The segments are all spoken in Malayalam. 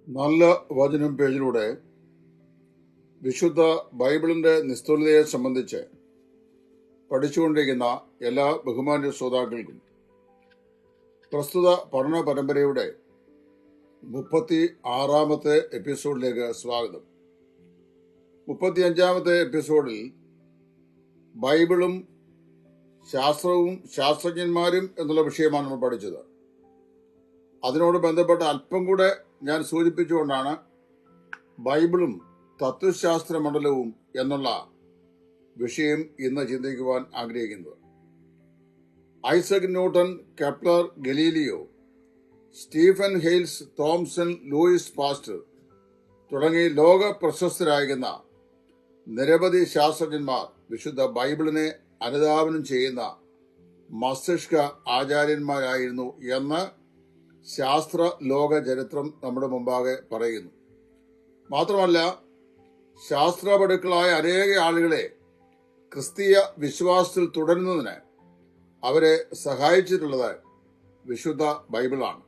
നല്ല വചനം പേജിലൂടെ വിശുദ്ധ ബൈബിളിന്റെ നിസ്തുലതയെ സംബന്ധിച്ച് പഠിച്ചുകൊണ്ടിരിക്കുന്ന എല്ലാ ബഹുമാന്യ ശ്രോതാക്കൾക്കും പ്രസ്തുത പഠന പരമ്പരയുടെ 36-ാമത്തെ എപ്പിസോഡിലേക്ക് സ്വാഗതം. 35-ാമത്തെ എപ്പിസോഡിൽ ബൈബിളും ശാസ്ത്രവും ശാസ്ത്രജ്ഞന്മാരും എന്നുള്ള വിഷയമാണ് നമ്മൾ പഠിച്ചത്. അതിനോട് ബന്ധപ്പെട്ട് അല്പം കൂടെ ഞാൻ സൂചിപ്പിച്ചുകൊണ്ടാണ് ബൈബിളും തത്വശാസ്ത്ര മണ്ഡലവും എന്നുള്ള വിഷയം ഇന്ന് ചിന്തിക്കുവാൻ ആഗ്രഹിക്കുന്നത്. Isaac Newton, Kepler, Galileo, Stephen Hales, Thomson, Louis Pasteur തുടങ്ങി ലോക പ്രശസ്തരായിരുന്ന നിരവധി ശാസ്ത്രജ്ഞന്മാർ വിശുദ്ധ ബൈബിളിനെ അനുധാവനം ചെയ്യുന്ന മസ്തിഷ്ക ആചാര്യന്മാരായിരുന്നു എന്ന് ശാസ്ത്ര ലോക ചരിത്രം നമ്മുടെ മുമ്പാകെ പറയുന്നു. മാത്രമല്ല, ശാസ്ത്രപടുക്കളായ അനേക ആളുകളെ ക്രിസ്തീയ വിശ്വാസത്തിൽ തുടരുന്നതിന് അവരെ സഹായിച്ചിട്ടുള്ളത് വിശുദ്ധ ബൈബിളാണ്.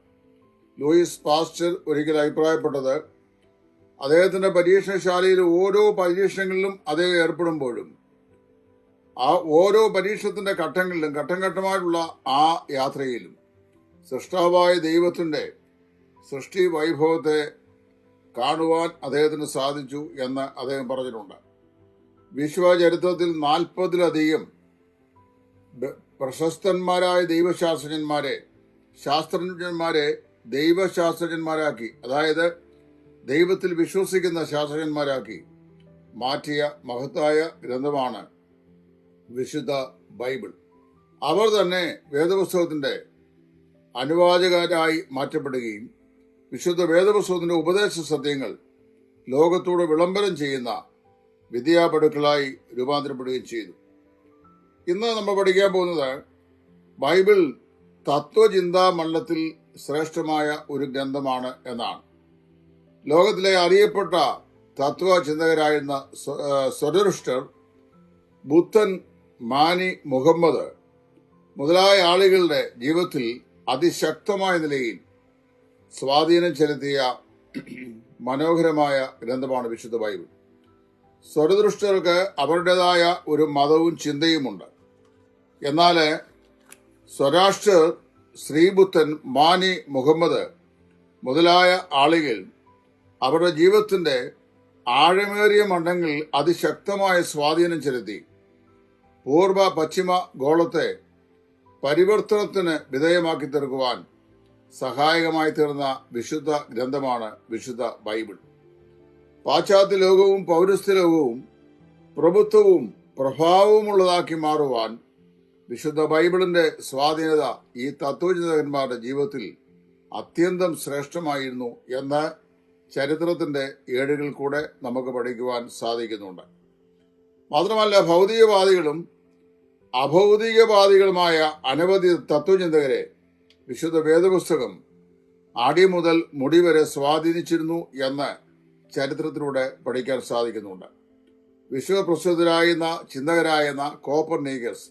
ലൂയിസ് പാസ്റ്റർ ഒരിക്കൽ അഭിപ്രായപ്പെട്ടത്, അദ്ദേഹത്തിന്റെ പരീക്ഷണശാലയിൽ ഓരോ പരീക്ഷണങ്ങളിലും അദ്ദേഹം ഏർപ്പെടുമ്പോഴും ആ ഓരോ പരീക്ഷണത്തിന്റെ ഘട്ടങ്ങളിലും ഘട്ടം ഘട്ടമായിട്ടുള്ള ആ യാത്രയിലും സൃഷ്ടാവായ ദൈവത്തിന്റെ സൃഷ്ടി വൈഭവത്തെ കാണുവാൻ അദ്ദേഹത്തിന് സാധിച്ചു എന്ന് അദ്ദേഹം പറഞ്ഞിട്ടുണ്ട്. വിശ്വചരിത്രത്തിൽ 40-ലധികം പ്രശസ്തന്മാരായ ശാസ്ത്രജ്ഞന്മാരെ ദൈവശാസ്ത്രജ്ഞന്മാരാക്കി, അതായത് ദൈവത്തിൽ വിശ്വസിക്കുന്ന ശാസ്ത്രജ്ഞന്മാരാക്കി മാറ്റിയ മഹത്തായ ഗ്രന്ഥമാണ് വിശുദ്ധ ബൈബിൾ. അവർ തന്നെ വേദപുസ്തകത്തിന്റെ അനുവാചകരായി മാറ്റപ്പെടുകയും വിശുദ്ധ വേദപുസ്തകത്തിന്റെ ഉപദേശ സത്യങ്ങൾ ലോകത്തോട് വിളംബരം ചെയ്യുന്ന വിദ്യാപടുക്കളായി രൂപാന്തരപ്പെടുകയും ചെയ്തു. ഇന്ന് നമ്മൾ പഠിക്കാൻ പോകുന്നത് ബൈബിൾ തത്വചിന്താ മണ്ഡലത്തിൽ ശ്രേഷ്ഠമായ ഒരു ഗ്രന്ഥമാണ് എന്നാണ്. ലോകത്തിലെ അറിയപ്പെട്ട തത്വചിന്തകരായിരുന്ന സൊരഷ്ഠർ, ബുദ്ധൻ, മാനി, മുഹമ്മദ് മുതലായ ആളുകളുടെ ജീവിതത്തിൽ അതിശക്തമായ നിലയിൽ സ്വാധീനം ചെലുത്തിയ മനോഹരമായ ഗ്രന്ഥമാണ് വിശുദ്ധ ബൈബിൾ. സ്വരദൃഷ്ടർക്ക് അവരുടേതായ ഒരു മതവും ചിന്തയുമുണ്ട്. എന്നാൽ സ്വരാഷ്ട്രർ, ശ്രീബുദ്ധൻ, മാനി, മുഹമ്മദ് മുതലായ ആളുകൾ അവരുടെ ജീവിതത്തിന്റെ ആഴമേറിയ മണ്ഡലങ്ങളിൽ അതിശക്തമായ സ്വാധീനം ചെലുത്തി പൂർവ പശ്ചിമ ഗോളത്തെ പരിവർത്തനത്തിന് വിധേയമാക്കി തീർക്കുവാൻ സഹായകമായി തീർന്ന വിശുദ്ധ ഗ്രന്ഥമാണ് വിശുദ്ധ ബൈബിൾ. പാശ്ചാത്യ ലോകവും പൗരസ്ത്യ ലോകവും പ്രഭുത്വവും പ്രഭാവവുമുള്ളതാക്കി മാറുവാൻ വിശുദ്ധ ബൈബിളിന്റെ സ്വാധീനത ഈ തത്വചിന്തകന്മാരുടെ ജീവിതത്തിൽ അത്യന്തം ശ്രേഷ്ഠമായിരുന്നു എന്ന് ചരിത്രത്തിന്റെ ഏടുകളിൽ കൂടെ നമുക്ക് പഠിക്കുവാൻ സാധിക്കുന്നുണ്ട്. മാത്രമല്ല, ഭൗതികവാദികളും അഭൗതികവാദികളുമായ അനവധി തത്വചിന്തകരെ വിശുദ്ധ വേദപുസ്തകം അടി മുതൽ മുടി വരെ സ്വാധീനിച്ചിരുന്നു എന്ന് ചരിത്രത്തിലൂടെ പഠിക്കാൻ സാധിക്കുന്നുണ്ട്. വിശ്വപ്രസിദ്ധരായിരുന്ന ചിന്തകരായിരുന്ന കോപ്പർനീക്കസ്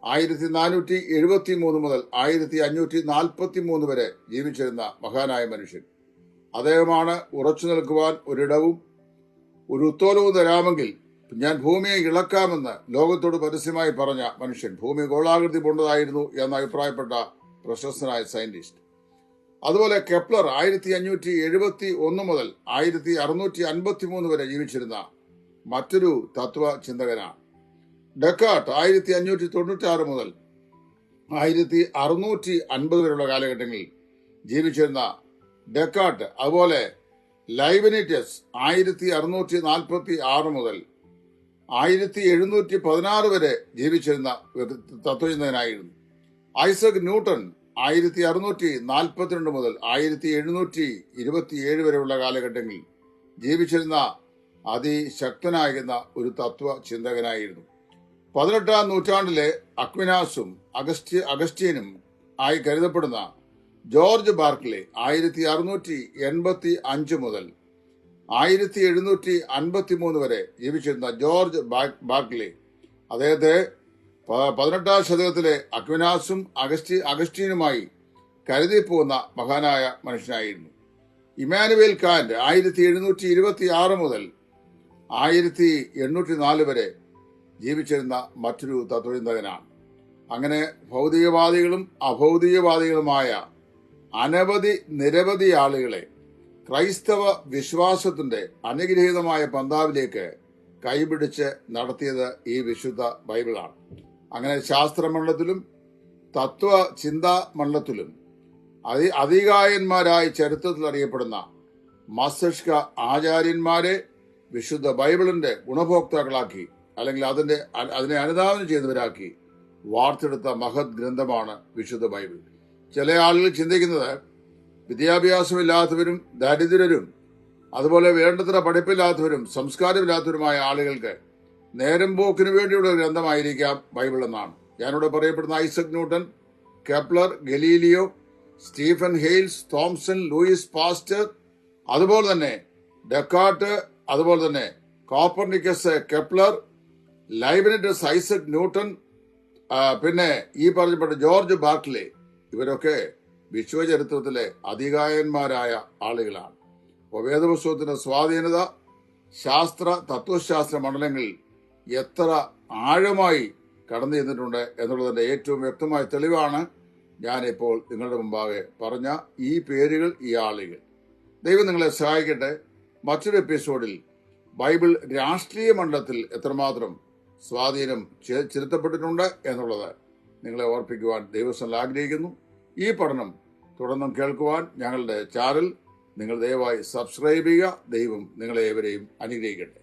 1473 മുതൽ 1543 വരെ ജീവിച്ചിരുന്ന മഹാനായ മനുഷ്യൻ. അദ്ദേഹമാണ് ഉറച്ചു നിൽക്കുവാൻ ഒരിടവും ഒരു ഉത്തോലവും തരാമെങ്കിൽ ഞാൻ ഭൂമിയെ ഇളക്കാമെന്ന് ലോകത്തോട് പരസ്യമായി പറഞ്ഞ മനുഷ്യൻ. ഭൂമി ഗോളാകൃതി കൊണ്ടതായിരുന്നു എന്ന് അഭിപ്രായപ്പെട്ട പ്രശസ്തനായ സയന്റിസ്റ്റ്. അതുപോലെ കെപ്ലർ 1571 മുതൽ 1653 വരെ ജീവിച്ചിരുന്ന മറ്റൊരു തത്വ ചിന്തകനാണ്. ഡെക്കാർട്ട് 1596 മുതൽ 1650 വരെയുള്ള കാലഘട്ടങ്ങളിൽ ജീവിച്ചിരുന്ന ഡെക്കാർട്ട്. അതുപോലെ ലൈബ്നിറ്റസ് 1646 മുതൽ 1716 വരെ ജീവിച്ചിരുന്ന തത്വചിന്തകനായിരുന്നു. ഐസക് ന്യൂട്ടൺ 1642 മുതൽ 1727 വരെയുള്ള കാലഘട്ടങ്ങളിൽ ജീവിച്ചിരുന്ന അതിശക്തനായിരുന്ന ഒരു തത്വ ചിന്തകനായിരുന്നു. 18-ാം നൂറ്റാണ്ടിലെ അക്വിനാസും അഗസ്റ്റ്യനും ആയി കരുതപ്പെടുന്ന ജോർജ് ബാർക്ലി 1685 മുതൽ 1753 വരെ ജീവിച്ചിരുന്ന ജോർജ് ബാർക്ലി, അദ്ദേഹത്തെ 18-ാം ശതകത്തിലെ അക്വിനാസും അഗസ്റ്റീനുമായി കരുതിപ്പോകുന്ന മഹാനായ മനുഷ്യനായിരുന്നു. ഇമാനുവേൽ കാന്റ് 1726 മുതൽ 1804 വരെ ജീവിച്ചിരുന്ന മറ്റൊരു തത്വചിന്തകനാണ്. അങ്ങനെ ഭൗതികവാദികളും അഭൗതികവാദികളുമായ നിരവധി ആളുകളെ ക്രൈസ്തവ വിശ്വാസത്തിന്റെ അനുഗ്രഹീതമായ പന്താവിലേക്ക് കൈപിടിച്ച് നടത്തിയത് ഈ വിശുദ്ധ ബൈബിളാണ്. അങ്ങനെ ശാസ്ത്രമണ്ഡലത്തിലും തത്വചിന്താ മണ്ഡലത്തിലും അധികായന്മാരായി ചരിത്രത്തിൽ അറിയപ്പെടുന്ന മസ്തിഷ്ക ആചാര്യന്മാരെ വിശുദ്ധ ബൈബിളിന്റെ ഗുണഭോക്താക്കളാക്കി, അല്ലെങ്കിൽ അതിനെ അനുധാവനം ചെയ്തവരാക്കി വാർത്തെടുത്ത മഹത് ഗ്രന്ഥമാണ് വിശുദ്ധ ബൈബിൾ. ചില ആളുകൾ ചിന്തിക്കുന്നത് വിദ്യാഭ്യാസമില്ലാത്തവരും ദരിദ്രരും അതുപോലെ വേണ്ടത്ര പഠിപ്പില്ലാത്തവരും സംസ്കാരമില്ലാത്തവരുമായ ആളുകൾക്ക് നേരം പോക്കിന് വേണ്ടിയുള്ള ഗ്രന്ഥമായിരിക്കാം ബൈബിൾ എന്നാണ്. ഞാനിവിടെ പറയപ്പെടുന്ന Isaac Newton, Kepler, Galileo, Stephen Hales, Thomson, Louis Pasteur, അതുപോലെ തന്നെ ഡെക്കാർട്ട്, അതുപോലെ തന്നെ Copernicus, Kepler, Leibniz, Isaac Newton, പിന്നെ ഈ പറഞ്ഞപ്പെട്ട ജോർജ് ബാർക്ക്ലെ, ഇവരൊക്കെ വിശ്വചരിത്രത്തിലെ അധികായന്മാരായ ആളുകളാണ്. അപ്പോൾ വേദപുസ്തകത്തിന്റെ സ്വാധീനത തത്വശാസ്ത്ര മണ്ഡലങ്ങളിൽ എത്ര ആഴമായി കടന്നു ചെന്നിട്ടുണ്ട് എന്നുള്ളതിന്റെ ഏറ്റവും വ്യക്തമായ തെളിവാണ് ഞാനിപ്പോൾ നിങ്ങളുടെ മുമ്പാകെ പറഞ്ഞ ഈ പേരുകൾ, ഈ ആളുകൾ. ദൈവം നിങ്ങളെ സഹായിക്കട്ടെ. മറ്റൊരു എപ്പിസോഡിൽ ബൈബിൾ രാഷ്ട്രീയ മണ്ഡലത്തിൽ എത്രമാത്രം സ്വാധീനം ചെലുത്തപ്പെട്ടിട്ടുണ്ട് എന്നുള്ളത് നിങ്ങളെ ഓർപ്പിക്കുവാൻ ദൈവസ്ഥ ആഗ്രഹിക്കുന്നു. ഈ പഠനം തുടർന്നും കേൾക്കുവാൻ ഞങ്ങളുടെ ചാനൽ നിങ്ങൾ ദയവായി സബ്സ്ക്രൈബ് ചെയ്യുക. ദൈവം നിങ്ങളെ ഏവരെയും അനുഗ്രഹിക്കട്ടെ.